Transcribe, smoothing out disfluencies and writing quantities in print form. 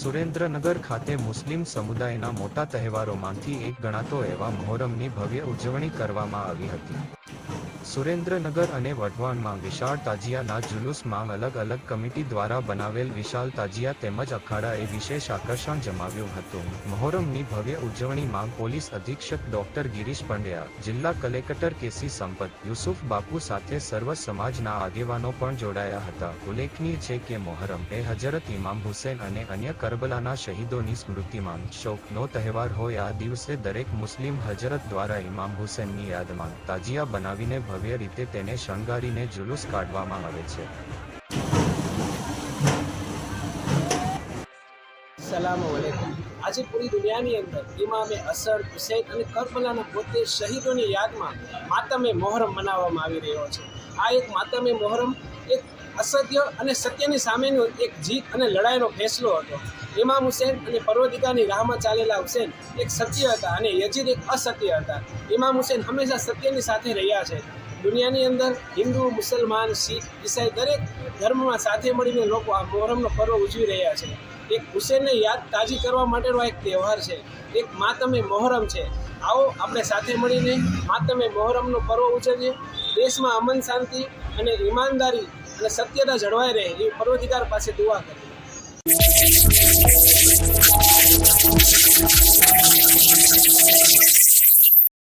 સુરેન્દ્રનગર ખાતે મુસ્લિમ સમુદાયના મોટા તહેવારોમાંથી એક ગણાતો એવા મહોરમની ભવ્ય ઉજવણી કરવામાં આવી હતી। સુરેન્દ્રનગર અને વઢવાણમાં વિશાળ તાજિયાના જુલુસમાં અલગ અલગ કમિટી દ્વારા બનાવેલ વિશાળ તાજિયા તેમજ અખાડાએ વિશેષ આકર્ષણ જમાવ્યું હતું। મહોરમની ભવ્ય ઉજવણીમાં પોલીસ અધિક્ષક ડોક્ટર ગિરીશ પંડ્યા, જિલ્લા કલેક્ટર કેસી સંપત, યુસુફ બાપુ સાથે સર્વ સમાજના આગેવાનો પણ જોડાયા હતા। ઉલ્લેખનીય છે કે મહોરમ એ હજરત ઇમામ હુસૈન અને અન્ય કરબલાના શહીદોની સ્મૃતિમાં શોકનો તહેવાર હોય આ દિવસે દરેક મુસ્લિમ હજરત દ્વારા ઇમામ હુસૈનની યાદમાં તાજિયા બનાવીને ભવ્ય રીતે તેને શણગારીને જુલુસ કાઢવામાં આવે છે। સલામુઅલૈકુમ। આજે પૂરી દુનિયાની અંદર ઇમામે અસર, હુસૈન અને કરબલાના 72 શહીદોની યાદમાં માતમે મોહરમ મનાવવામાં આવી રહ્યો છે। આ એક માતમે મોહરમ એક અસત્ય અને સત્યની સામેનો એક જીત અને લડાઈનો ફેસલો હતો। ઇમામ હુસૈન અને પરવર્તિગારની રાહમાં ચાલેલા હુસૈન એક સત્ય હતા અને યજીદ એક અસત્ય હતા। ઇમામ હુસૈન હંમેશા સત્યની સાથે રહ્યા છે। દુનિયાની અંદર હિન્દુ, મુસલમાન, શીખ, ઈસાઈ દરેક ધર્મમાં સાથે મળીને લોકો આ મોહરમનો પર્વ ઉજવી રહ્યા છે। એક હુસૈનને યાદ તાજી કરવા માટેનો એક તહેવાર છે, એક માતમે મોહરમ છે। આવો આપણે સાથે મળીને માતમે મોહરમનો પર્વ ઉજવીએ। દેશમાં અમન, શાંતિ અને ઈમાનદારી અને સત્યતા જળવાઈ રહે એવી પરવર્તિગાર પાસે દુઆ કરીએ।